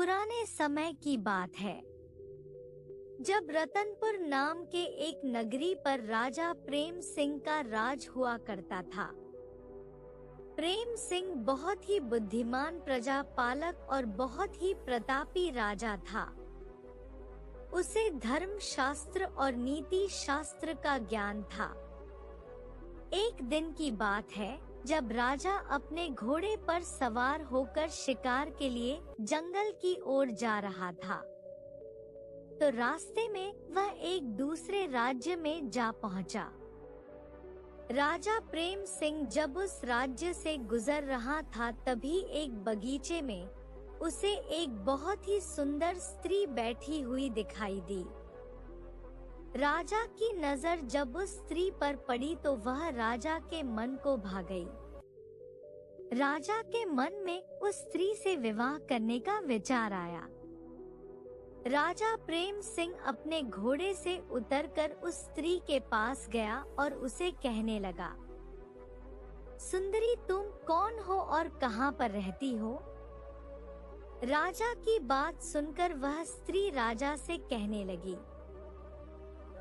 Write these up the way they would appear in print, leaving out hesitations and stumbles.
पुराने समय की बात है, जब रतनपुर नाम के एक नगरी पर राजा प्रेम सिंह का राज हुआ करता था। प्रेम सिंह बहुत ही बुद्धिमान प्रजा पालक और बहुत ही प्रतापी राजा था। उसे धर्म शास्त्र और नीति शास्त्र का ज्ञान था। एक दिन की बात है, जब राजा अपने घोड़े पर सवार होकर शिकार के लिए जंगल की ओर जा रहा था, तो रास्ते में वह एक दूसरे राज्य में जा पहुंचा। राजा प्रेम सिंह जब उस राज्य से गुजर रहा था, तभी एक बगीचे में उसे एक बहुत ही सुंदर स्त्री बैठी हुई दिखाई दी। राजा की नजर जब उस स्त्री पर पड़ी तो वह राजा के मन को भा गई। राजा के मन में उस स्त्री से विवाह करने का विचार आया। राजा प्रेम सिंह अपने घोड़े से उतरकर उस स्त्री के पास गया और उसे कहने लगा, सुंदरी, तुम कौन हो और कहां पर रहती हो? राजा की बात सुनकर वह स्त्री राजा से कहने लगी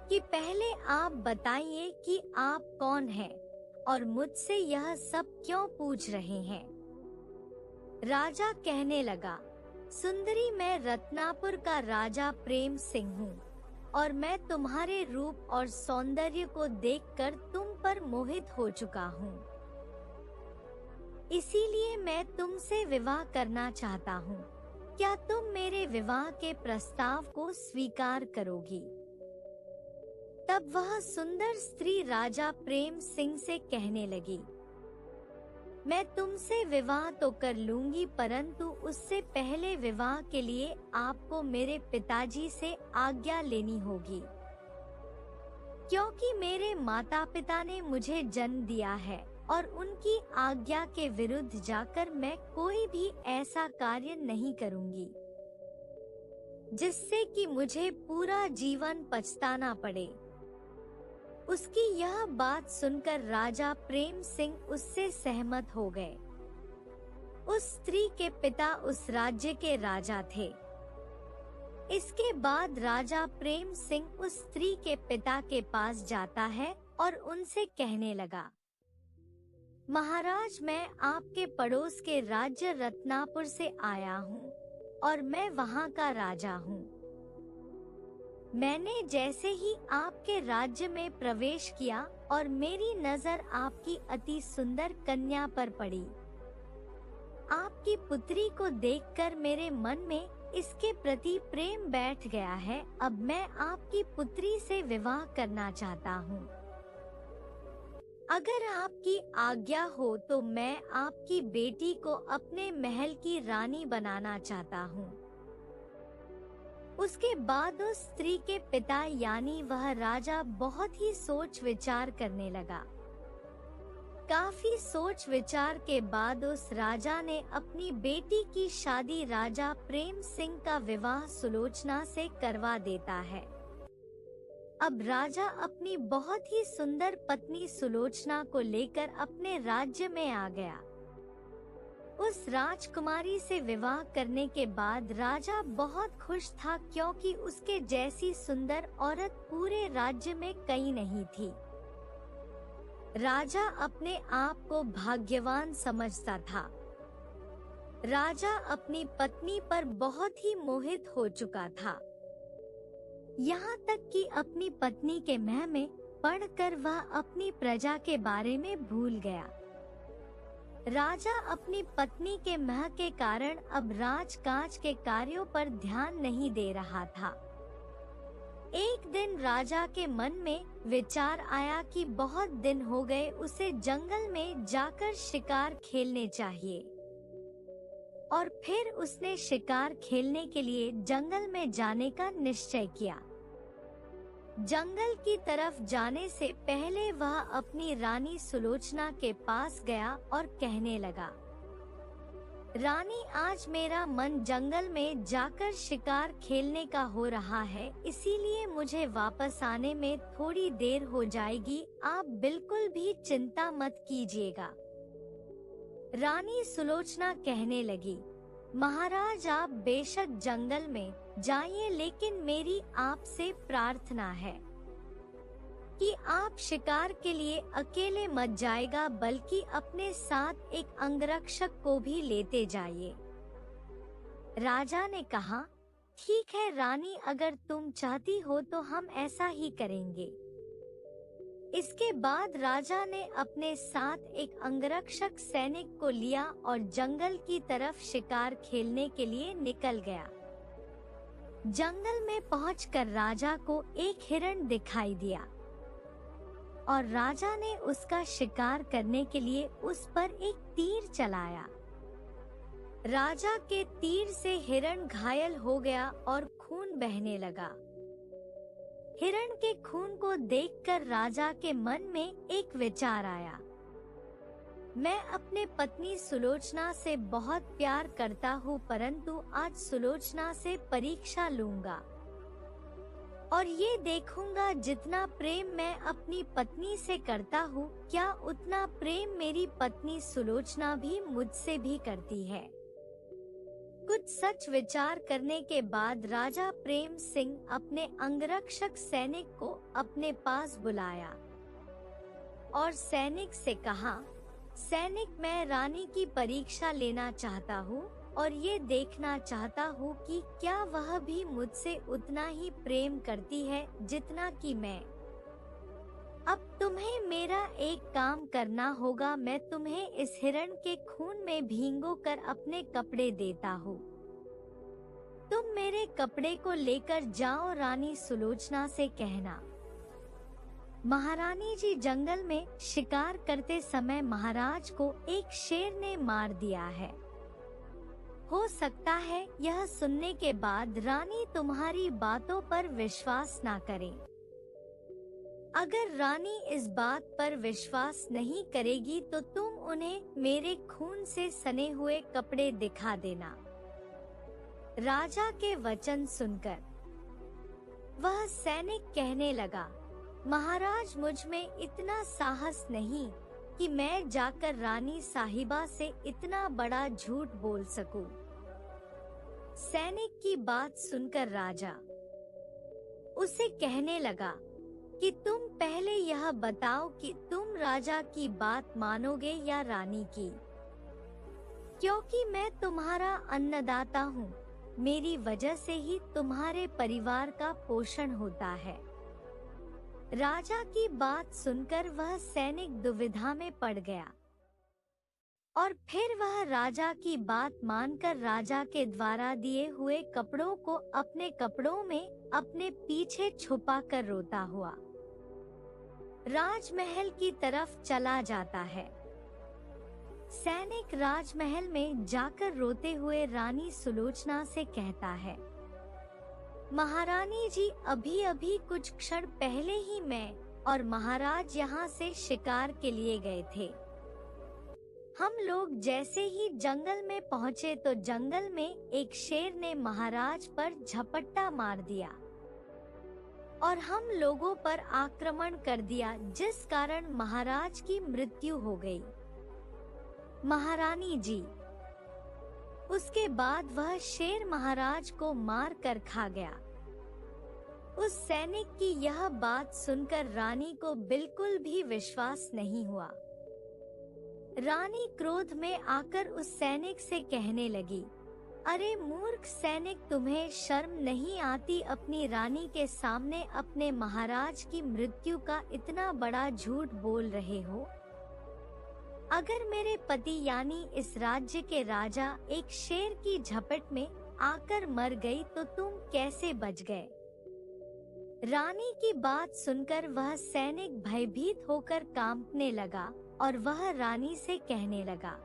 कि पहले आप बताइए कि आप कौन हैं और मुझसे यह सब क्यों पूछ रहे हैं? राजा कहने लगा, सुंदरी, मैं रत्नापुर का राजा प्रेम सिंह हूँ और मैं तुम्हारे रूप और सौंदर्य को देखकर तुम पर मोहित हो चुका हूँ। इसीलिए मैं तुमसे विवाह करना चाहता हूँ। क्या तुम मेरे विवाह के प्रस्ताव को स्वीकार करोगी? तब वह सुंदर स्त्री राजा प्रेम सिंह से कहने लगी, मैं तुमसे विवाह तो कर लूंगी, परंतु उससे पहले विवाह के लिए आपको मेरे पिताजी से आज्ञा लेनी होगी, क्योंकि मेरे माता पिता ने मुझे जन्म दिया है और उनकी आज्ञा के विरुद्ध जाकर मैं कोई भी ऐसा कार्य नहीं करूंगी जिससे कि मुझे पूरा जीवन पछताना पड़े। उसकी यह बात सुनकर राजा प्रेम सिंह उससे सहमत हो गए। उस स्त्री के पिता उस राज्य के राजा थे। इसके बाद राजा प्रेम सिंह उस स्त्री के पिता के पास जाता है और उनसे कहने लगा, महाराज, मैं आपके पड़ोस के राज्य रत्नापुर से आया हूँ और मैं वहाँ का राजा हूँ। मैंने जैसे ही आपके राज्य में प्रवेश किया और मेरी नजर आपकी अति सुंदर कन्या पर पड़ी। आपकी पुत्री को देखकर मेरे मन में इसके प्रति प्रेम बैठ गया है। अब मैं आपकी पुत्री से विवाह करना चाहता हूँ। अगर आपकी आज्ञा हो तो मैं आपकी बेटी को अपने महल की रानी बनाना चाहता हूँ। उसके बाद उस स्त्री के पिता यानी वह राजा बहुत ही सोच विचार करने लगा। काफी सोच विचार के बाद उस राजा ने अपनी बेटी की शादी राजा प्रेम सिंह का विवाह सुलोचना से करवा देता है। अब राजा अपनी बहुत ही सुंदर पत्नी सुलोचना को लेकर अपने राज्य में आ गया। उस राजकुमारी से विवाह करने के बाद राजा बहुत खुश था, क्योंकि उसके जैसी सुंदर औरत पूरे राज्य में कहीं नहीं थी। राजा अपने आप को भाग्यवान समझता था। राजा अपनी पत्नी पर बहुत ही मोहित हो चुका था, यहाँ तक कि अपनी पत्नी के मोह में पड़कर वह अपनी प्रजा के बारे में भूल गया। राजा अपनी पत्नी के मोह के कारण अब राजकाज के कार्यों पर ध्यान नहीं दे रहा था। एक दिन राजा के मन में विचार आया कि बहुत दिन हो गए, उसे जंगल में जाकर शिकार खेलने चाहिए। और फिर उसने शिकार खेलने के लिए जंगल में जाने का निश्चय किया। जंगल की तरफ जाने से पहले वह अपनी रानी सुलोचना के पास गया और कहने लगा, रानी, आज मेरा मन जंगल में जाकर शिकार खेलने का हो रहा है, इसीलिए मुझे वापस आने में थोड़ी देर हो जाएगी। आप बिल्कुल भी चिंता मत कीजिएगा। रानी सुलोचना कहने लगी, महाराज आप बेशक जंगल में जाइए, लेकिन मेरी आपसे प्रार्थना है कि आप शिकार के लिए अकेले मत जाएगा, बल्कि अपने साथ एक अंगरक्षक को भी लेते जाइए। राजा ने कहा, ठीक है रानी, अगर तुम चाहती हो तो हम ऐसा ही करेंगे। इसके बाद राजा ने अपने साथ एक अंगरक्षक सैनिक को लिया और जंगल की तरफ शिकार खेलने के लिए निकल गया। जंगल में पहुंचकर राजा को एक हिरण दिखाई दिया और राजा ने उसका शिकार करने के लिए उस पर एक तीर चलाया। राजा के तीर से हिरण घायल हो गया और खून बहने लगा। हिरण के खून को देखकर राजा के मन में एक विचार आया, मैं अपने पत्नी सुलोचना से बहुत प्यार करता हूँ, परंतु आज सुलोचना से परीक्षा लूंगा और ये देखूंगा जितना प्रेम मैं अपनी पत्नी से करता हूँ, क्या उतना प्रेम मेरी पत्नी सुलोचना भी मुझसे भी करती है। कुछ सच विचार करने के बाद राजा प्रेम सिंह अपने अंगरक्षक सैनिक को अपने पास बुलाया और सैनिक से कहा, सैनिक, मैं रानी की परीक्षा लेना चाहता हूँ और ये देखना चाहता हूँ कि क्या वह भी मुझसे उतना ही प्रेम करती है जितना कि मैं। अब तुम्हें मेरा एक काम करना होगा, मैं तुम्हें इस हिरण के खून में भीगो कर अपने कपड़े देता हूँ। तुम मेरे कपड़े को लेकर जाओ, रानी सुलोचना से कहना। महारानी जी जंगल में शिकार करते समय महाराज को एक शेर ने मार दिया है। हो सकता है यह सुनने के बाद रानी तुम्हारी बातों पर विश्वास ना करे। अगर रानी इस बात पर विश्वास नहीं करेगी तो तुम उन्हें मेरे खून से सने हुए कपड़े दिखा देना। राजा के वचन सुनकर वह सैनिक कहने लगा, महाराज, मुझ में इतना साहस नहीं कि मैं जाकर रानी साहिबा से इतना बड़ा झूठ बोल सकूं। सैनिक की बात सुनकर राजा उसे कहने लगा कि तुम पहले यह बताओ कि तुम राजा की बात मानोगे या रानी की, क्योंकि मैं तुम्हारा अन्नदाता हूँ, मेरी वजह से ही तुम्हारे परिवार का पोषण होता है। राजा की बात सुनकर वह सैनिक दुविधा में पड़ गया और फिर वह राजा की बात मानकर राजा के द्वारा दिए हुए कपड़ों को अपने कपड़ों में अपने पीछे छुपा कर रोता हुआ राजमहल की तरफ चला जाता है। सैनिक राजमहल में जाकर रोते हुए रानी सुलोचना से कहता है, महारानी जी, अभी अभी कुछ क्षण पहले ही मैं और महाराज यहाँ से शिकार के लिए गए थे। हम लोग जैसे ही जंगल में पहुँचे तो जंगल में एक शेर ने महाराज पर झपट्टा मार दिया और हम लोगों पर आक्रमण कर दिया, जिस कारण महाराज की मृत्यु हो गई। महारानी जी, उसके बाद वह शेर महाराज को मार कर खा गया। उस सैनिक की यह बात सुनकर रानी को बिल्कुल भी विश्वास नहीं हुआ। रानी क्रोध में आकर उस सैनिक से कहने लगी, अरे मूर्ख सैनिक, तुम्हें शर्म नहीं आती अपनी रानी के सामने अपने महाराज की मृत्यु का इतना बड़ा झूठ बोल रहे हो। अगर मेरे पति यानी इस राज्य के राजा एक शेर की झपट में आकर मर गई तो तुम कैसे बच गए। रानी की बात सुनकर वह सैनिक भयभीत होकर कांपने लगा और वह रानी से कहने लगा,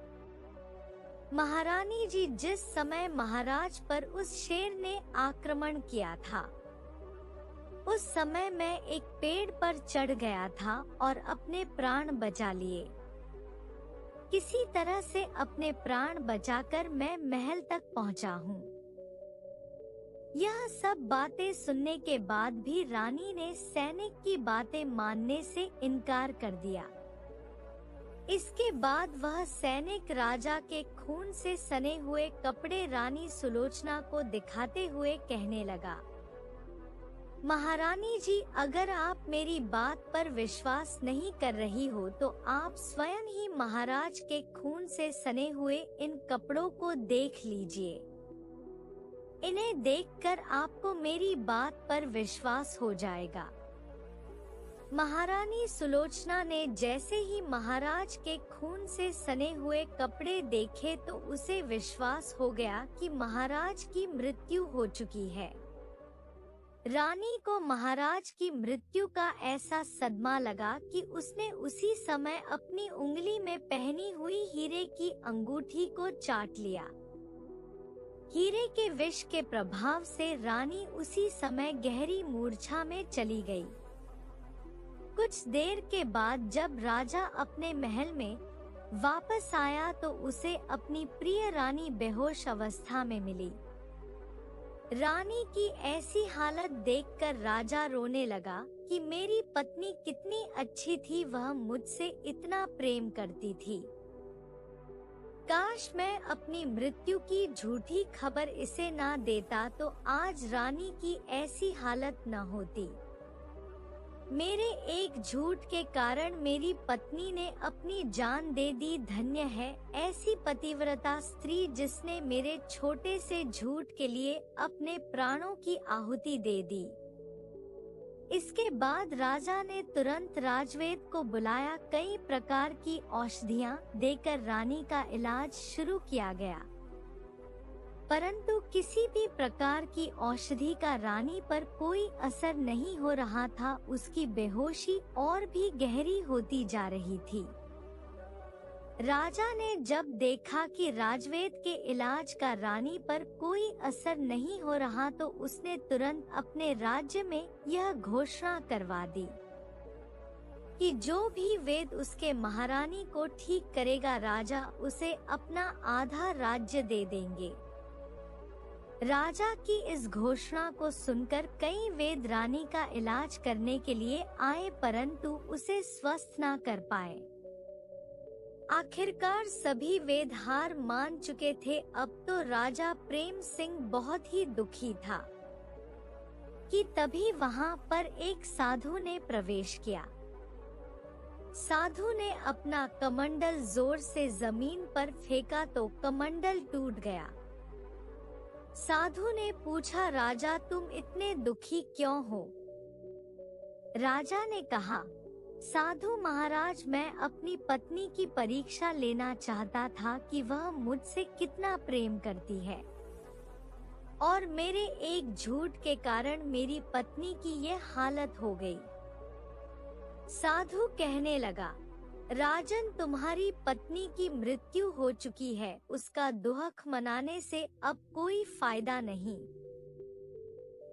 महारानी जी, जिस समय महाराज पर उस शेर ने आक्रमण किया था उस समय मैं एक पेड़ पर चढ़ गया था और अपने प्राण बचा लिए। किसी तरह से अपने प्राण बचाकर मैं महल तक पहुंचा हूँ। यह सब बातें सुनने के बाद भी रानी ने सैनिक की बातें मानने से इनकार कर दिया। इसके बाद वह सैनिक राजा के खून से सने हुए कपड़े रानी सुलोचना को दिखाते हुए कहने लगा, महारानी जी, अगर आप मेरी बात पर विश्वास नहीं कर रही हो तो आप स्वयं ही महाराज के खून से सने हुए इन कपड़ों को देख लीजिए। इन्हें देखकर आपको मेरी बात पर विश्वास हो जाएगा। महारानी सुलोचना ने जैसे ही महाराज के खून से सने हुए कपड़े देखे तो उसे विश्वास हो गया कि महाराज की मृत्यु हो चुकी है। रानी को महाराज की मृत्यु का ऐसा सदमा लगा कि उसने उसी समय अपनी उंगली में पहनी हुई हीरे की अंगूठी को चाट लिया। हीरे के विष के प्रभाव से रानी उसी समय गहरी मूर्छा में चली गई। कुछ देर के बाद जब राजा अपने महल में वापस आया तो उसे अपनी प्रिय रानी बेहोश अवस्था में मिली। रानी की ऐसी हालत देखकर राजा रोने लगा कि मेरी पत्नी कितनी अच्छी थी, वह मुझसे इतना प्रेम करती थी। काश मैं अपनी मृत्यु की झूठी खबर इसे ना देता तो आज रानी की ऐसी हालत न होती। मेरे एक झूठ के कारण मेरी पत्नी ने अपनी जान दे दी। धन्य है ऐसी पतिव्रता स्त्री जिसने मेरे छोटे से झूठ के लिए अपने प्राणों की आहुति दे दी। इसके बाद राजा ने तुरंत राजवेद को बुलाया। कई प्रकार की औषधियां देकर रानी का इलाज शुरू किया गया, परंतु किसी भी प्रकार की औषधि का रानी पर कोई असर नहीं हो रहा था। उसकी बेहोशी और भी गहरी होती जा रही थी। राजा ने जब देखा कि राजवेद के इलाज का रानी पर कोई असर नहीं हो रहा तो उसने तुरंत अपने राज्य में यह घोषणा करवा दी कि जो भी वेद उसके महारानी को ठीक करेगा, राजा उसे अपना आधा राज्य दे देंगे। राजा की इस घोषणा को सुनकर कई वेद रानी का इलाज करने के लिए आए, परंतु उसे स्वस्थ ना कर पाए। आखिरकार सभी वेद हार मान चुके थे। अब तो राजा प्रेम सिंह बहुत ही दुखी था कि तभी वहां पर एक साधु ने प्रवेश किया। साधु ने अपना कमंडल जोर से जमीन पर फेंका तो कमंडल टूट गया। साधु ने पूछा, राजा तुम इतने दुखी क्यों हो? राजा ने कहा, साधु महाराज, मैं अपनी पत्नी की परीक्षा लेना चाहता था कि वह मुझसे कितना प्रेम करती है और मेरे एक झूठ के कारण मेरी पत्नी की ये हालत हो गई। साधु कहने लगा, राजन, तुम्हारी पत्नी की मृत्यु हो चुकी है, उसका दुख मनाने से अब कोई फायदा नहीं।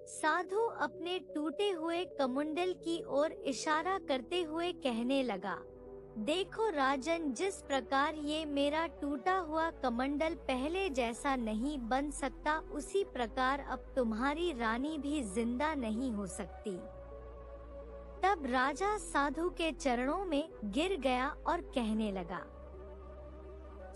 साधु अपने टूटे हुए कमंडल की ओर इशारा करते हुए कहने लगा, देखो राजन, जिस प्रकार ये मेरा टूटा हुआ कमंडल पहले जैसा नहीं बन सकता, उसी प्रकार अब तुम्हारी रानी भी जिंदा नहीं हो सकती। तब राजा साधु के चरणों में गिर गया और कहने लगा,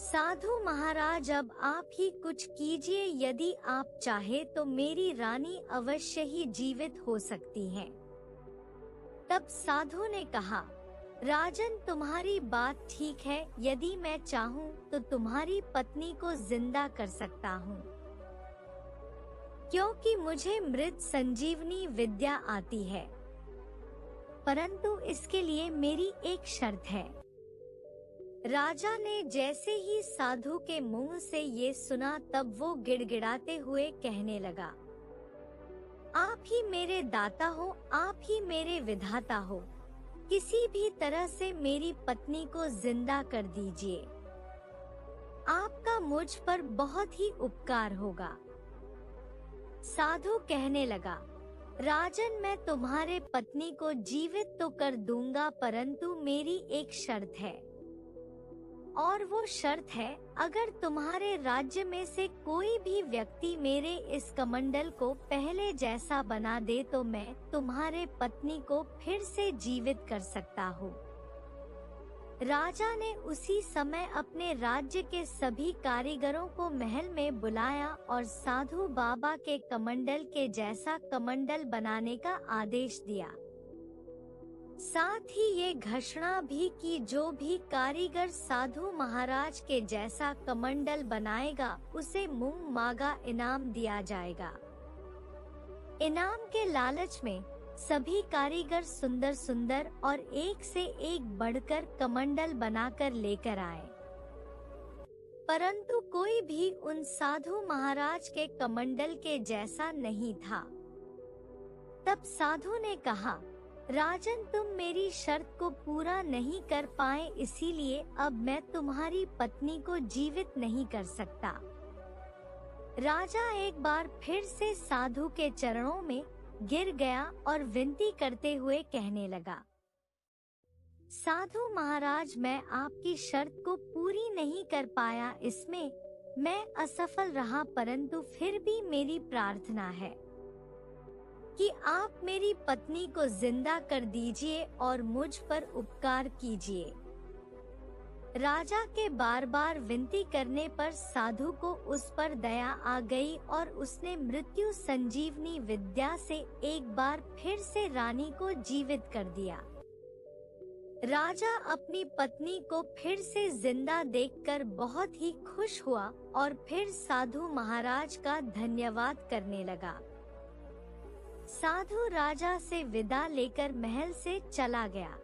साधु महाराज, अब आप ही कुछ कीजिए। यदि आप चाहे तो मेरी रानी अवश्य ही जीवित हो सकती है। तब साधु ने कहा, राजन, तुम्हारी बात ठीक है। यदि मैं चाहूँ तो तुम्हारी पत्नी को जिंदा कर सकता हूँ, क्योंकि मुझे मृत संजीवनी विद्या आती है। परंतु इसके लिए मेरी एक शर्त है। राजा ने जैसे ही साधु के मुंह से ये सुना तब वो गिड़गिड़ाते हुए कहने लगा, आप ही मेरे दाता हो, आप ही मेरे विधाता हो, किसी भी तरह से मेरी पत्नी को जिंदा कर दीजिए। आपका मुझ पर बहुत ही उपकार होगा। साधु कहने लगा, राजन, मैं तुम्हारे पत्नी को जीवित तो कर दूंगा, परंतु मेरी एक शर्त है, और वो शर्त है, अगर तुम्हारे राज्य में से कोई भी व्यक्ति मेरे इस कमंडल को पहले जैसा बना दे तो मैं तुम्हारे पत्नी को फिर से जीवित कर सकता हूँ। राजा ने उसी समय अपने राज्य के सभी कारीगरों को महल में बुलाया और साधु बाबा के कमंडल के जैसा कमंडल बनाने का आदेश दिया। साथ ही ये घोषणा भी की जो भी कारीगर साधु महाराज के जैसा कमंडल बनाएगा उसे मूंग मागा इनाम दिया जाएगा। इनाम के लालच में सभी कारीगर सुंदर सुंदर और एक से एक बढ़कर कमंडल बनाकर लेकर आए, परंतु कोई भी उन साधु महाराज के कमंडल के जैसा नहीं था। तब साधु ने कहा, राजन, तुम मेरी शर्त को पूरा नहीं कर पाए, इसीलिए अब मैं तुम्हारी पत्नी को जीवित नहीं कर सकता। राजा एक बार फिर से साधु के चरणों में गिर गया और विनती करते हुए कहने लगा, साधु महाराज, मैं आपकी शर्त को पूरी नहीं कर पाया, इसमें मैं असफल रहा, परंतु फिर भी मेरी प्रार्थना है कि आप मेरी पत्नी को जिंदा कर दीजिए और मुझ पर उपकार कीजिए। राजा के बार बार विनती करने पर साधु को उस पर दया आ गई और उसने मृत्यु संजीवनी विद्या से एक बार फिर से रानी को जीवित कर दिया। राजा अपनी पत्नी को फिर से जिंदा देखकर बहुत ही खुश हुआ और फिर साधु महाराज का धन्यवाद करने लगा। साधु राजा से विदा लेकर महल से चला गया।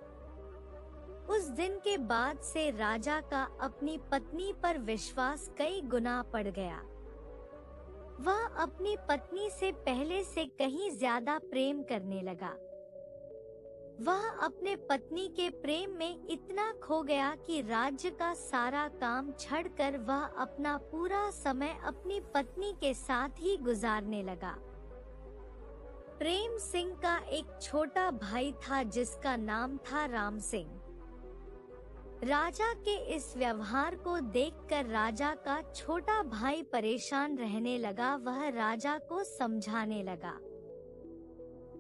उस दिन के बाद से राजा का अपनी पत्नी पर विश्वास कई गुना बढ़ गया। वह अपनी पत्नी से पहले से कहीं ज्यादा प्रेम करने लगा। वह अपने पत्नी के प्रेम में इतना खो गया कि राज्य का सारा काम छोड़कर वह अपना पूरा समय अपनी पत्नी के साथ ही गुजारने लगा। प्रेम सिंह का एक छोटा भाई था जिसका नाम था राम सिंह। राजा के इस व्यवहार को देखकर राजा का छोटा भाई परेशान रहने लगा। वह राजा को समझाने लगा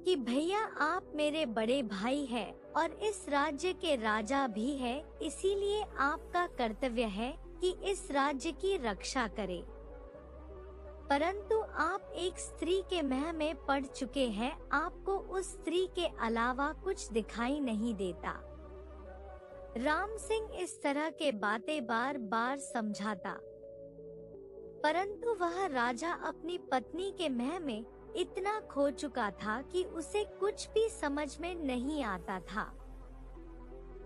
कि भैया, आप मेरे बड़े भाई हैं और इस राज्य के राजा भी है, इसीलिए आपका कर्तव्य है कि इस राज्य की रक्षा करें। परंतु आप एक स्त्री के मोह में पड़ चुके हैं, आपको उस स्त्री के अलावा कुछ दिखाई नहीं देता। राम सिंह इस तरह के बातें बार बार समझाता, परंतु वह राजा अपनी पत्नी के मोह में इतना खो चुका था कि उसे कुछ भी समझ में नहीं आता था।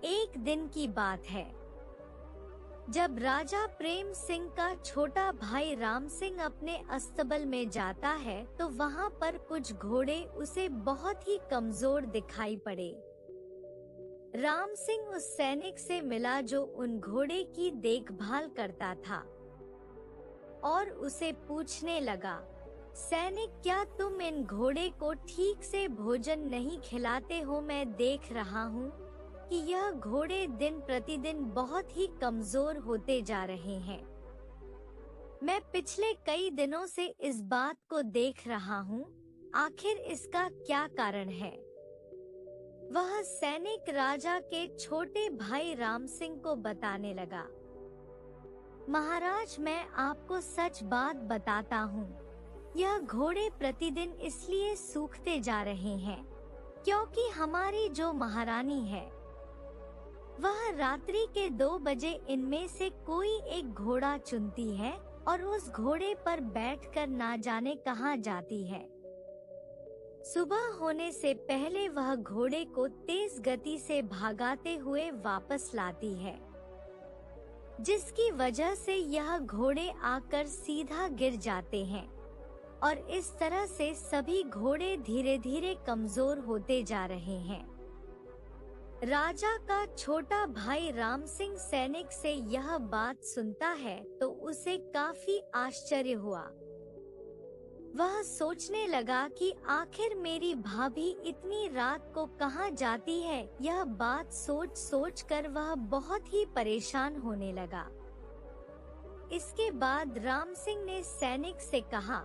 एक दिन की बात है, जब राजा प्रेम सिंह का छोटा भाई राम सिंह अपने अस्तबल में जाता है तो वहाँ पर कुछ घोड़े उसे बहुत ही कमजोर दिखाई पड़े। राम सिंह उस सैनिक से मिला जो उन घोड़े की देखभाल करता था और उसे पूछने लगा, सैनिक, क्या तुम इन घोड़े को ठीक से भोजन नहीं खिलाते हो? मैं देख रहा हूँ कि यह घोड़े दिन प्रतिदिन बहुत ही कमजोर होते जा रहे हैं। मैं पिछले कई दिनों से इस बात को देख रहा हूँ, आखिर इसका क्या कारण है? वह सैनिक राजा के छोटे भाई राम सिंह को बताने लगा, महाराज, मैं आपको सच बात बताता हूँ, यह घोड़े प्रतिदिन इसलिए सूखते जा रहे हैं क्योंकि हमारी जो महारानी है वह रात्रि के 2 बजे इनमें से कोई एक घोड़ा चुनती है और उस घोड़े पर बैठकर ना जाने कहाँ जाती है। सुबह होने से पहले वह घोड़े को तेज गति से भागाते हुए वापस लाती है, जिसकी वजह से यह घोड़े आकर सीधा गिर जाते हैं और इस तरह से सभी घोड़े धीरे धीरे कमजोर होते जा रहे हैं। राजा का छोटा भाई राम सिंह सैनिक से यह बात सुनता है तो उसे काफी आश्चर्य हुआ। वह सोचने लगा कि आखिर मेरी भाभी इतनी रात को कहाँ जाती है। यह बात सोच सोच कर वह बहुत ही परेशान होने लगा। इसके बाद राम सिंह ने सैनिक से कहा,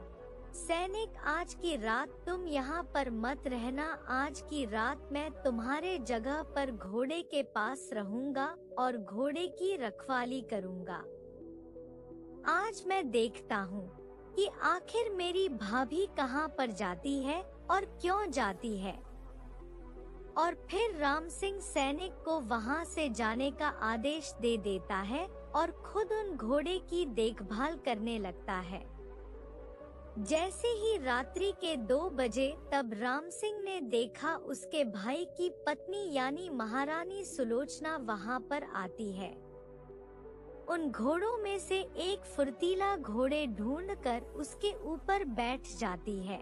सैनिक, आज की रात तुम यहाँ पर मत रहना। आज की रात मैं तुम्हारे जगह पर घोड़े के पास रहूंगा और घोड़े की रखवाली करूंगा। आज मैं देखता हूँ कि आखिर मेरी भाभी कहाँ पर जाती है और क्यों जाती है। और फिर राम सिंह सैनिक को वहाँ से जाने का आदेश दे देता है और खुद उन घोड़े की देखभाल करने लगता है। जैसे ही रात्रि के 2 बजे, तब राम सिंह ने देखा उसके भाई की पत्नी यानी महारानी सुलोचना वहाँ पर आती है। उन घोड़ों में से एक फुर्तीला घोड़े ढूंढकर उसके ऊपर बैठ जाती है।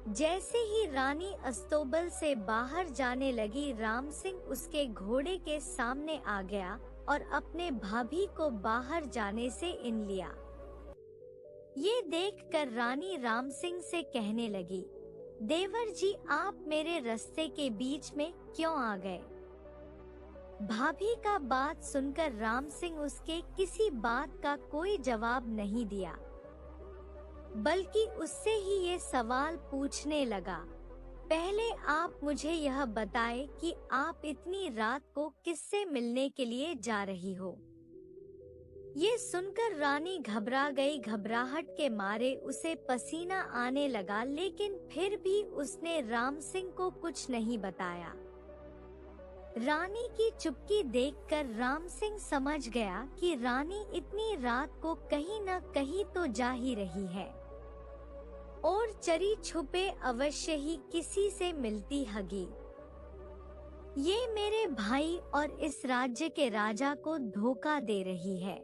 जैसे ही रानी अस्तोबल से बाहर जाने लगी, राम सिंह उसके घोड़े के सामने आ गया और अपने भाभी को बाहर जाने से इन लिया। ये देखकर रानी राम सिंह से कहने लगी, देवर जी, आप मेरे रास्ते के बीच में क्यों आ गए? भाभी का बात सुनकर राम सिंह उसके किसी बात का कोई जवाब नहीं दिया, बल्कि उससे ही ये सवाल पूछने लगा, पहले आप मुझे यह बताएं कि आप इतनी रात को किससे मिलने के लिए जा रही हो? ये सुनकर रानी घबरा गई। घबराहट के मारे उसे पसीना आने लगा, लेकिन फिर भी उसने राम सिंह को कुछ नहीं बताया। रानी की चुप्पी देखकर राम सिंह समझ गया कि रानी इतनी रात को कहीं न कहीं तो जा ही रही है और चरी छुपे अवश्य ही किसी से मिलती हगी। ये मेरे भाई और इस राज्य के राजा को धोखा दे रही है।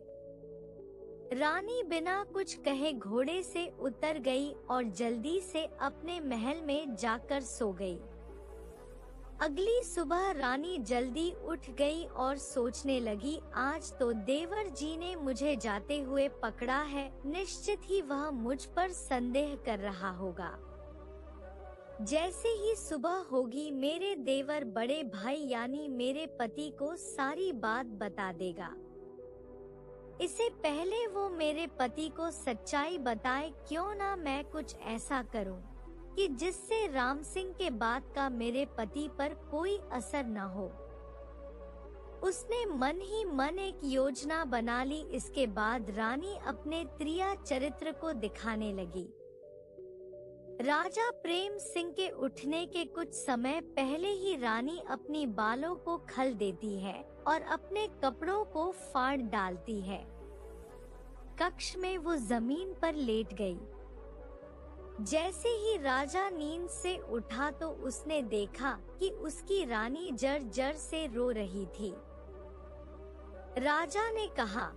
रानी बिना कुछ कहे घोड़े से उतर गई और जल्दी से अपने महल में जाकर सो गई। अगली सुबह रानी जल्दी उठ गई और सोचने लगी, आज तो देवर जी ने मुझे जाते हुए पकड़ा है, निश्चित ही वह मुझ पर संदेह कर रहा होगा। जैसे ही सुबह होगी, मेरे देवर बड़े भाई यानी मेरे पति को सारी बात बता देगा। इससे पहले वो मेरे पति को सच्चाई बताए, क्यों ना मैं कुछ ऐसा करूं कि जिससे राम सिंह के बात का मेरे पति पर कोई असर न हो। उसने मन ही मन एक योजना बना ली। इसके बाद रानी अपने त्रिया चरित्र को दिखाने लगी। राजा प्रेम सिंह के उठने के कुछ समय पहले ही रानी अपनी बालों को खल देती है और अपने कपड़ों को फाड़ डालती है। कक्ष में वो जमीन पर लेट गई। जैसे ही राजा नींद से उठा तो उसने देखा कि उसकी रानी जर-जर से रो रही थी। राजा ने कहा,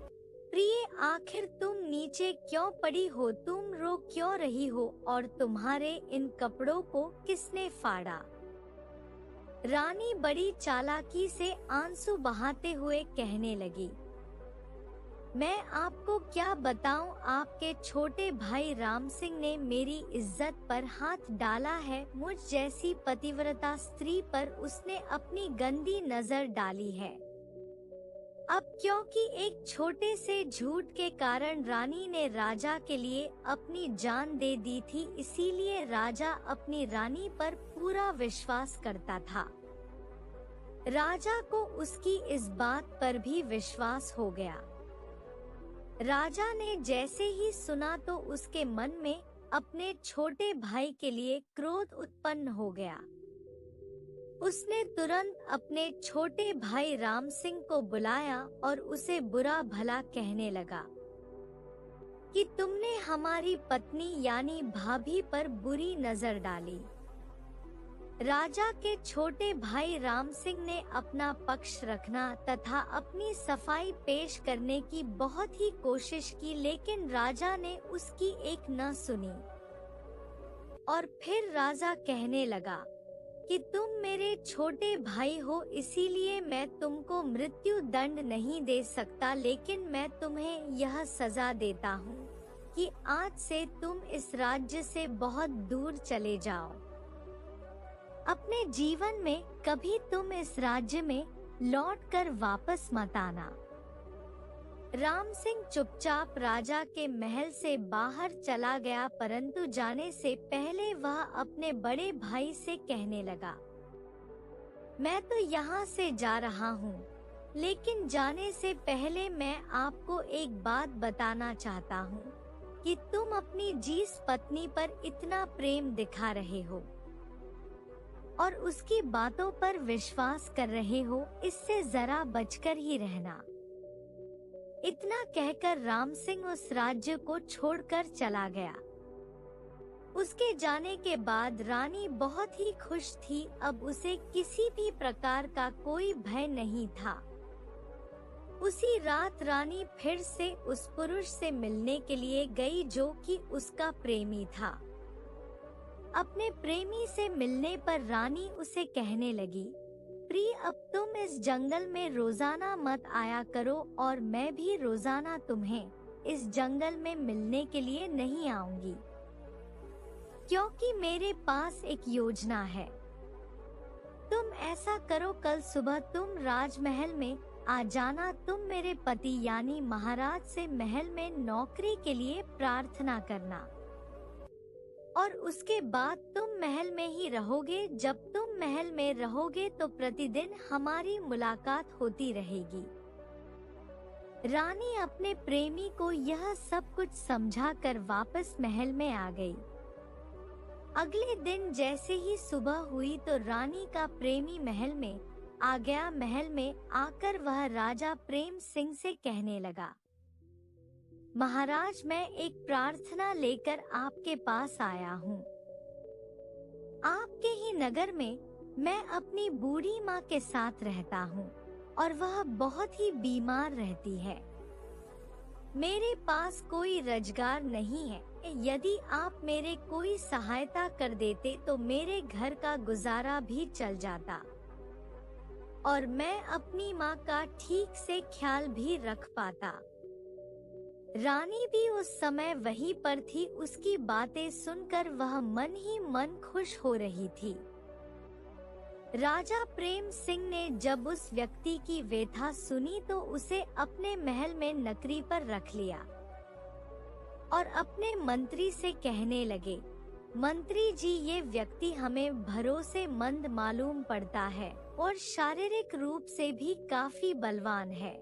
प्रिय, आखिर तुम नीचे क्यों पड़ी हो? तुम रो क्यों रही हो और तुम्हारे इन कपड़ों को किसने फाड़ा? रानी बड़ी चालाकी से आंसू बहाते हुए कहने लगी, मैं आपको क्या बताऊं, आपके छोटे भाई राम सिंह ने मेरी इज्जत पर हाथ डाला है। मुझ जैसी पतिव्रता स्त्री पर उसने अपनी गंदी नजर डाली है। अब क्योंकि एक छोटे से झूठ के कारण रानी ने राजा के लिए अपनी जान दे दी थी, इसीलिए राजा अपनी रानी पर पूरा विश्वास करता था। राजा को उसकी इस बात पर भी विश्वास हो गया। राजा ने जैसे ही सुना तो उसके मन में अपने छोटे भाई के लिए क्रोध उत्पन्न हो गया। उसने तुरंत अपने छोटे भाई राम सिंह को बुलाया और उसे बुरा भला कहने लगा कि तुमने हमारी पत्नी यानी भाभी पर बुरी नजर डाली। राजा के छोटे भाई राम सिंह ने अपना पक्ष रखना तथा अपनी सफाई पेश करने की बहुत ही कोशिश की, लेकिन राजा ने उसकी एक न सुनी। और फिर राजा कहने लगा कि तुम मेरे छोटे भाई हो, इसीलिए मैं तुमको मृत्यु दंड नहीं दे सकता, लेकिन मैं तुम्हें यह सजा देता हूँ कि आज से तुम इस राज्य से बहुत दूर चले जाओ। अपने जीवन में कभी तुम इस राज्य में लौटकर वापस मत आना। राम सिंह चुपचाप राजा के महल से बाहर चला गया, परंतु जाने से पहले वह अपने बड़े भाई से कहने लगा, मैं तो यहाँ से जा रहा हूँ, लेकिन जाने से पहले मैं आपको एक बात बताना चाहता हूँ कि तुम अपनी जिस पत्नी पर इतना प्रेम दिखा रहे हो और उसकी बातों पर विश्वास कर रहे हो, इससे जरा बचकर ही रहना। इतना कहकर राम सिंह उस राज्य को छोड़कर चला गया। उसके जाने के बाद रानी बहुत ही खुश थी। अब उसे किसी भी प्रकार का कोई भय नहीं था। उसी रात रानी फिर से उस पुरुष से मिलने के लिए गई जो कि उसका प्रेमी था। अपने प्रेमी से मिलने पर रानी उसे कहने लगी, प्रिय, अब तुम इस जंगल में रोजाना मत आया करो और मैं भी रोजाना तुम्हें इस जंगल में मिलने के लिए नहीं आऊंगी, क्योंकि मेरे पास एक योजना है। तुम ऐसा करो, कल सुबह तुम राजमहल में आ जाना। तुम मेरे पति यानी महाराज से महल में नौकरी के लिए प्रार्थना करना और उसके बाद तुम महल में ही रहोगे। जब तुम महल में रहोगे तो प्रतिदिन हमारी मुलाकात होती रहेगी। रानी अपने प्रेमी को यह सब कुछ समझाकर वापस महल में आ गई। अगले दिन जैसे ही सुबह हुई तो रानी का प्रेमी महल में आ गया। महल में आकर वह राजा प्रेम सिंह से कहने लगा, महाराज, मैं एक प्रार्थना लेकर आपके पास आया हूँ। आपके ही नगर में मैं अपनी बूढ़ी माँ के साथ रहता हूँ और वह बहुत ही बीमार रहती है। मेरे पास कोई रोजगार नहीं है। यदि आप मेरे कोई सहायता कर देते तो मेरे घर का गुजारा भी चल जाता और मैं अपनी माँ का ठीक से ख्याल भी रख पाता। रानी भी उस समय वहीं पर थी। उसकी बातें सुनकर वह मन ही मन खुश हो रही थी। राजा प्रेम सिंह ने जब उस व्यक्ति की व्यथा सुनी तो उसे अपने महल में नौकरी पर रख लिया और अपने मंत्री से कहने लगे, मंत्री जी, ये व्यक्ति हमें भरोसेमंद मालूम पड़ता है और शारीरिक रूप से भी काफी बलवान है,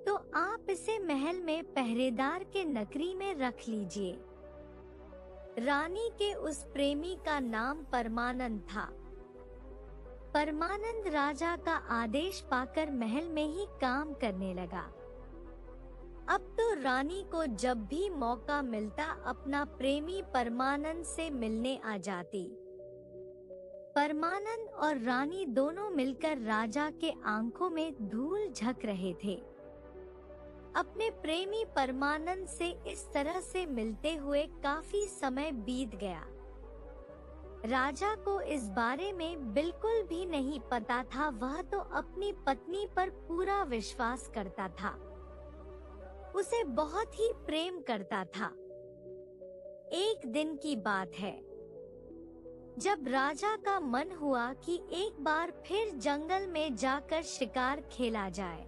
तो आप इसे महल में पहरेदार के नौकरी में रख लीजिए। रानी के उस प्रेमी का नाम परमानंद था। परमानंद राजा का आदेश पाकर महल में ही काम करने लगा। अब तो रानी को जब भी मौका मिलता अपना प्रेमी परमानंद से मिलने आ जाती। परमानंद और रानी दोनों मिलकर राजा के आंखों में धूल झक रहे थे। अपने प्रेमी परमानंद से इस तरह से मिलते हुए काफी समय बीत गया। राजा को इस बारे में बिल्कुल भी नहीं पता था। वह तो अपनी पत्नी पर पूरा विश्वास करता था, उसे बहुत ही प्रेम करता था। एक दिन की बात है जब राजा का मन हुआ कि एक बार फिर जंगल में जाकर शिकार खेला जाए।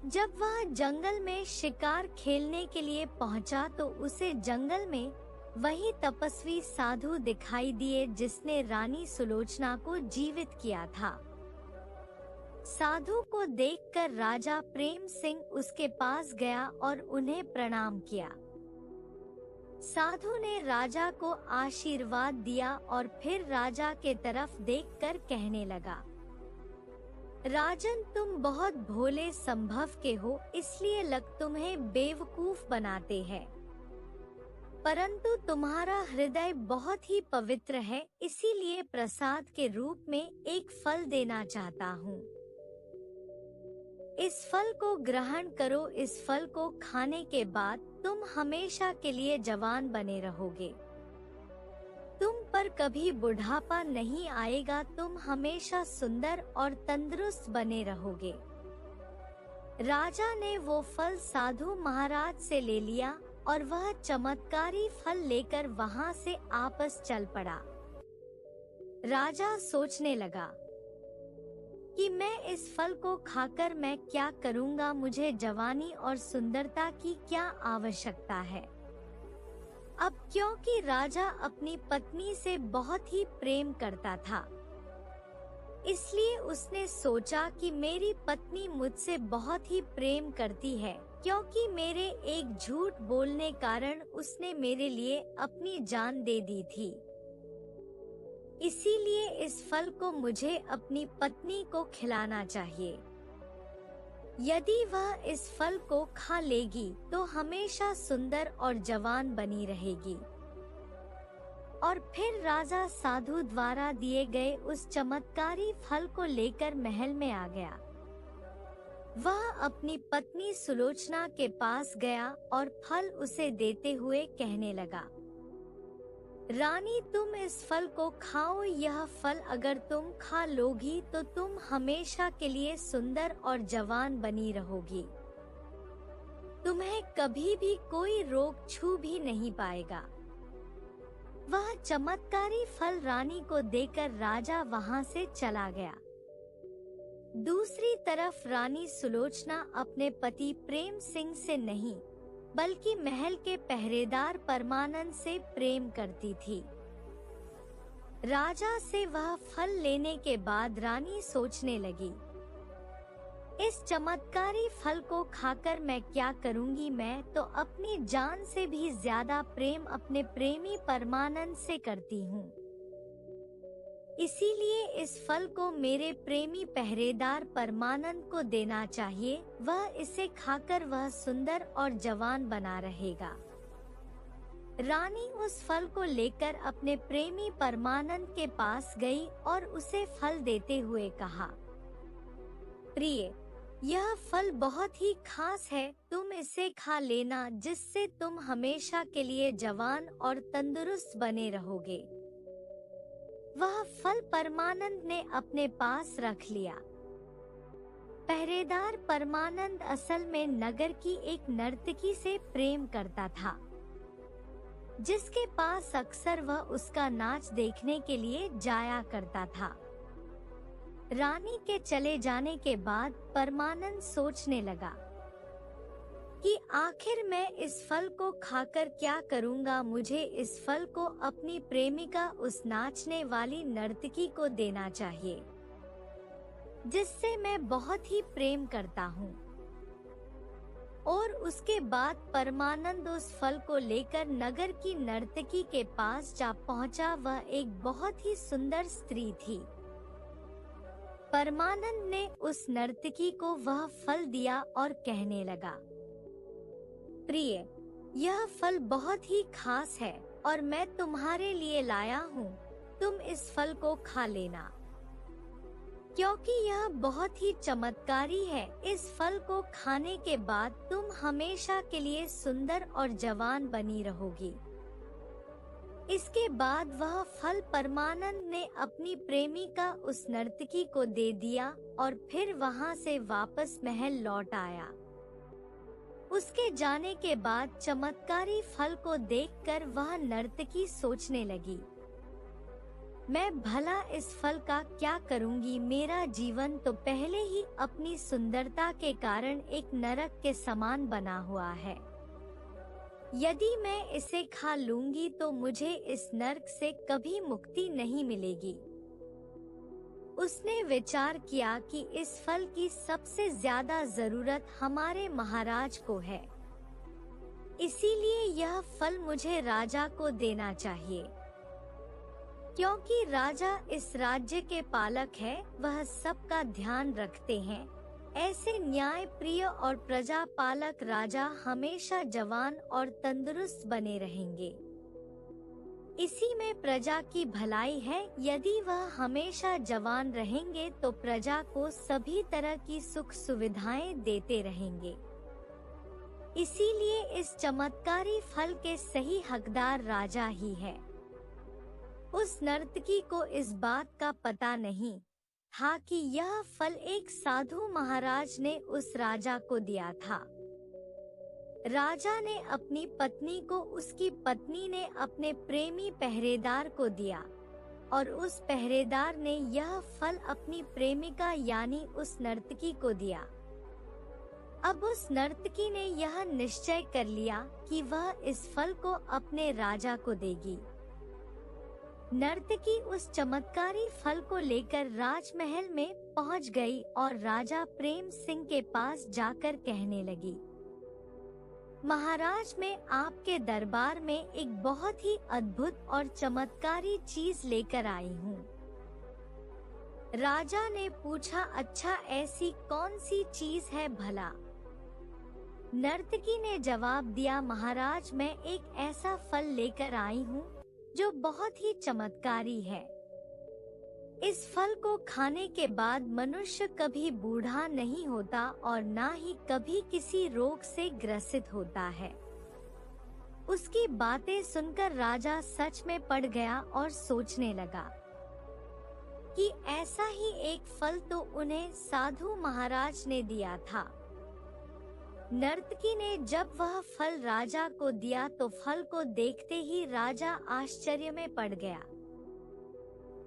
जब वह जंगल में शिकार खेलने के लिए पहुंचा तो उसे जंगल में वही तपस्वी साधु दिखाई दिए जिसने रानी सुलोचना को जीवित किया था। साधु को देखकर राजा प्रेम सिंह उसके पास गया और उन्हें प्रणाम किया। साधु ने राजा को आशीर्वाद दिया और फिर राजा के तरफ देखकर कहने लगा, राजन, तुम बहुत भोले संभव के हो, इसलिए लोग तुम्हें बेवकूफ बनाते हैं, परंतु तुम्हारा हृदय बहुत ही पवित्र है, इसीलिए प्रसाद के रूप में एक फल देना चाहता हूँ। इस फल को ग्रहण करो। इस फल को खाने के बाद तुम हमेशा के लिए जवान बने रहोगे। तुम पर कभी बुढ़ापा नहीं आएगा। तुम हमेशा सुंदर और तंदुरुस्त बने रहोगे। राजा ने वो फल साधु महाराज से ले लिया और वह चमत्कारी फल लेकर वहां से आपस चल पड़ा। राजा सोचने लगा, कि मैं इस फल को खाकर मैं क्या करूंगा, मुझे जवानी और सुंदरता की क्या आवश्यकता है। अब क्योंकि राजा अपनी पत्नी से बहुत ही प्रेम करता था, इसलिए उसने सोचा कि मेरी पत्नी मुझसे बहुत ही प्रेम करती है, क्योंकि मेरे एक झूठ बोलने कारण उसने मेरे लिए अपनी जान दे दी थी। इसीलिए इस फल को मुझे अपनी पत्नी को खिलाना चाहिए। यदि वह इस फल को खा लेगी तो हमेशा सुंदर और जवान बनी रहेगी। और फिर राजा साधु द्वारा दिए गए उस चमत्कारी फल को लेकर महल में आ गया। वह अपनी पत्नी सुलोचना के पास गया और फल उसे देते हुए कहने लगा, रानी, तुम इस फल को खाओ। यह फल अगर तुम खा लोगी तो तुम हमेशा के लिए सुंदर और जवान बनी रहोगी। तुम्हें कभी भी कोई रोग छू भी नहीं पाएगा। वह चमत्कारी फल रानी को देकर राजा वहां से चला गया। दूसरी तरफ रानी सुलोचना अपने पति प्रेम सिंह से नहीं, बल्कि महल के पहरेदार परमानंद से प्रेम करती थी। राजा से वह फल लेने के बाद रानी सोचने लगी, इस चमत्कारी फल को खाकर मैं क्या करूंगी। मैं तो अपनी जान से भी ज्यादा प्रेम अपने प्रेमी परमानंद से करती हूँ। इसीलिए इस फल को मेरे प्रेमी पहरेदार परमानंद को देना चाहिए। वह इसे खाकर वह सुंदर और जवान बना रहेगा। रानी उस फल को लेकर अपने प्रेमी परमानंद के पास गई और उसे फल देते हुए कहा, प्रिय, यह फल बहुत ही खास है। तुम इसे खा लेना, जिससे तुम हमेशा के लिए जवान और तंदुरुस्त बने रहोगे। वह फल परमानंद ने अपने पास रख लिया। पहरेदार परमानंद असल में नगर की एक नर्तकी से प्रेम करता था, जिसके पास अक्सर वह उसका नाच देखने के लिए जाया करता था। रानी के चले जाने के बाद परमानंद सोचने लगा कि आखिर मैं इस फल को खाकर क्या करूंगा। मुझे इस फल को अपनी प्रेमिका, उस नाचने वाली नर्तकी को देना चाहिए, जिससे मैं बहुत ही प्रेम करता हूँ। और उसके बाद परमानंद उस फल को लेकर नगर की नर्तकी के पास जा पहुंचा। वह एक बहुत ही सुंदर स्त्री थी। परमानंद ने उस नर्तकी को वह फल दिया और कहने लगा, प्रिय, यह फल बहुत ही खास है और मैं तुम्हारे लिए लाया हूँ। तुम इस फल को खा लेना, क्योंकि यह बहुत ही चमत्कारी है। इस फल को खाने के बाद तुम हमेशा के लिए सुंदर और जवान बनी रहोगी। इसके बाद वह फल परमानंद ने अपनी प्रेमिका उस नर्तकी को दे दिया और फिर वहां से वापस महल लौट आया। उसके जाने के बाद चमत्कारी फल को देखकर वह नर्तकी सोचने लगी, मैं भला इस फल का क्या करूंगी। मेरा जीवन तो पहले ही अपनी सुंदरता के कारण एक नरक के समान बना हुआ है। यदि मैं इसे खा लूंगी तो मुझे इस नरक से कभी मुक्ति नहीं मिलेगी। उसने विचार किया कि इस फल की सबसे ज्यादा जरूरत हमारे महाराज को है, इसीलिए यह फल मुझे राजा को देना चाहिए। क्योंकि राजा इस राज्य के पालक है, वह सबका ध्यान रखते हैं। ऐसे न्याय प्रिय और प्रजा पालक राजा हमेशा जवान और तंदुरुस्त बने रहेंगे। इसी में प्रजा की भलाई है। यदि वह हमेशा जवान रहेंगे तो प्रजा को सभी तरह की सुख सुविधाएं देते रहेंगे। इसीलिए इस चमत्कारी फल के सही हकदार राजा ही है। उस नर्तकी को इस बात का पता नहीं था कि यह फल एक साधु महाराज ने उस राजा को दिया था। राजा ने अपनी पत्नी को उसकी पत्नी ने अपने प्रेमी पहरेदार को दिया। और उस पहरेदार ने यह फल अपनी प्रेमिका यानी उस नर्तकी को दिया। अब उस नर्तकी ने यह निश्चय कर लिया कि वह इस फल को अपने राजा को देगी। नर्तकी उस चमत्कारी फल को लेकर राजमहल में पहुंच गई और राजा प्रेम सिंह के पास जाकर कहने लगी, महाराज, मैं आपके दरबार में एक बहुत ही अद्भुत और चमत्कारी चीज लेकर आई हूँ। राजा ने पूछा, अच्छा, ऐसी कौन सी चीज है भला? नर्तकी ने जवाब दिया, महाराज, मैं एक ऐसा फल लेकर आई हूँ जो बहुत ही चमत्कारी है। इस फल को खाने के बाद मनुष्य कभी बूढ़ा नहीं होता और ना ही कभी किसी रोग से ग्रसित होता है। उसकी बातें सुनकर राजा सच में पड़ गया और सोचने लगा कि ऐसा ही एक फल तो उन्हें साधु महाराज ने दिया था। नर्तकी ने जब वह फल राजा को दिया तो फल को देखते ही राजा आश्चर्य में पड़ गया।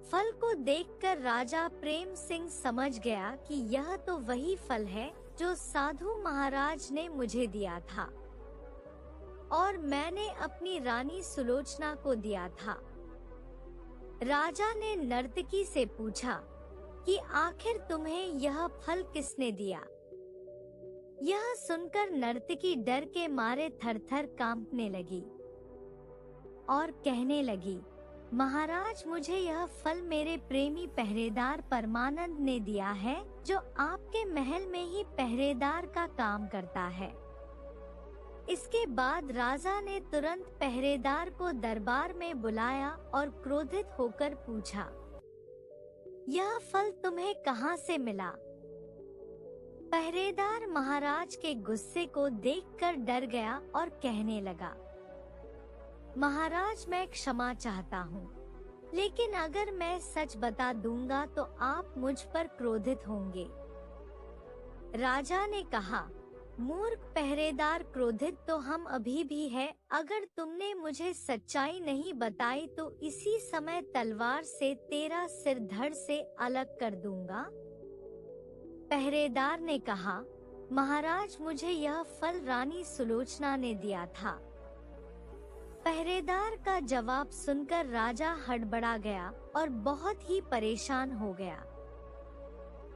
फल को देखकर राजा प्रेम सिंह समझ गया कि यह तो वही फल है जो साधु महाराज ने मुझे दिया था और मैंने अपनी रानी सुलोचना को दिया था। राजा ने नर्तकी से पूछा कि आखिर तुम्हें यह फल किसने दिया? यह सुनकर नर्तकी डर के मारे थरथर कांपने लगी और कहने लगी, महाराज, मुझे यह फल मेरे प्रेमी पहरेदार परमानंद ने दिया है, जो आपके महल में ही पहरेदार का काम करता है। इसके बाद राजा ने तुरंत पहरेदार को दरबार में बुलाया और क्रोधित होकर पूछा, यह फल तुम्हें कहाँ से मिला? पहरेदार महाराज के गुस्से को देखकर डर गया और कहने लगा, महाराज, मैं क्षमा चाहता हूँ, लेकिन अगर मैं सच बता दूंगा तो आप मुझ पर क्रोधित होंगे। राजा ने कहा, मूर्ख पहरेदार, क्रोधित तो हम अभी भी है। अगर तुमने मुझे सच्चाई नहीं बताई तो इसी समय तलवार से तेरा सिर धड़ से अलग कर दूंगा। पहरेदार ने कहा, महाराज, मुझे यह फल रानी सुलोचना ने दिया था। पहरेदार का जवाब सुनकर राजा हड़बड़ा गया और बहुत ही परेशान हो गया।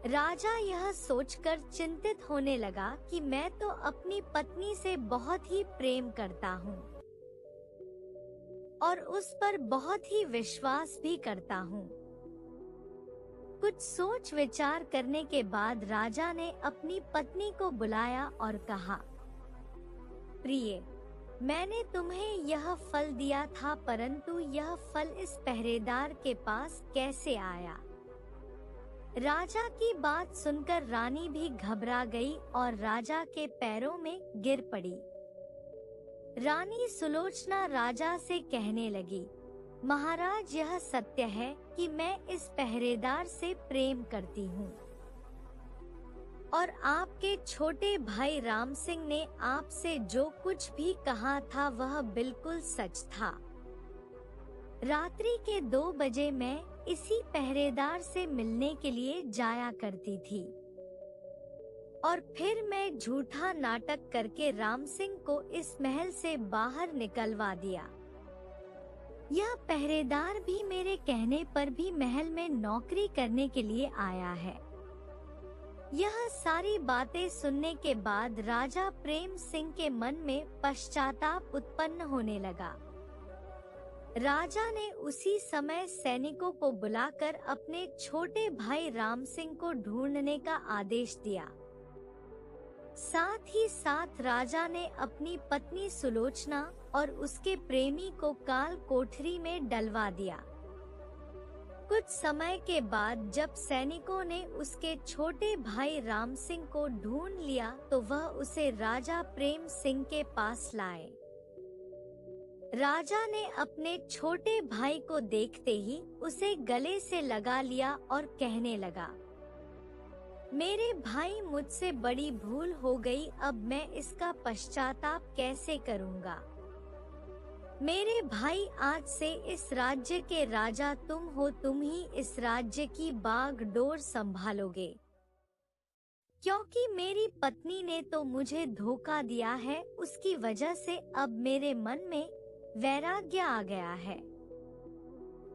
राजा यह सोचकर चिंतित होने लगा कि मैं तो अपनी पत्नी से बहुत ही प्रेम करता हूँ और उस पर बहुत ही विश्वास भी करता हूँ। कुछ सोच विचार करने के बाद राजा ने अपनी पत्नी को बुलाया और कहा, प्रिय, मैंने तुम्हें यह फल दिया था, परंतु यह फल इस पहरेदार के पास कैसे आया? राजा की बात सुनकर रानी भी घबरा गई और राजा के पैरों में गिर पड़ी। रानी सुलोचना राजा से कहने लगी, महाराज, यह सत्य है कि मैं इस पहरेदार से प्रेम करती हूँ और आपके छोटे भाई राम सिंह ने आपसे जो कुछ भी कहा था वह बिल्कुल सच था। रात्रि के 2 बजे मैं इसी पहरेदार से मिलने के लिए जाया करती थी और फिर मैं झूठा नाटक करके राम सिंह को इस महल से बाहर निकलवा दिया। यह पहरेदार भी मेरे कहने पर भी महल में नौकरी करने के लिए आया है। यह सारी बातें सुनने के बाद राजा प्रेम सिंह के मन में पश्चाताप उत्पन्न होने लगा। राजा ने उसी समय सैनिकों को बुलाकर अपने छोटे भाई राम सिंह को ढूंढने का आदेश दिया। साथ ही साथ राजा ने अपनी पत्नी सुलोचना और उसके प्रेमी को काल कोठरी में डलवा दिया। कुछ समय के बाद जब सैनिकों ने उसके छोटे भाई राम सिंह को ढूंढ लिया तो वह उसे राजा प्रेम सिंह के पास लाए। राजा ने अपने छोटे भाई को देखते ही उसे गले से लगा लिया और कहने लगा, मेरे भाई, मुझसे बड़ी भूल हो गई, अब मैं इसका पश्चाताप कैसे करूंगा? मेरे भाई, आज से इस राज्य के राजा तुम हो, तुम ही इस राज्य की बागडोर संभालोगे। क्योंकि मेरी पत्नी ने तो मुझे धोखा दिया है, उसकी वजह से अब मेरे मन में वैराग्य आ गया है।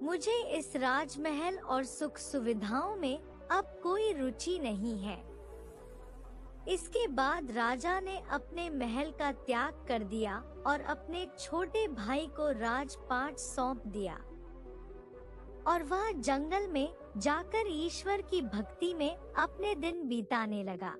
मुझे इस राजमहल और सुख सुविधाओं में अब कोई रुचि नहीं है। इसके बाद राजा ने अपने महल का त्याग कर दिया और अपने छोटे भाई को राजपाट सौंप दिया और वह जंगल में जाकर ईश्वर की भक्ति में अपने दिन बिताने लगा।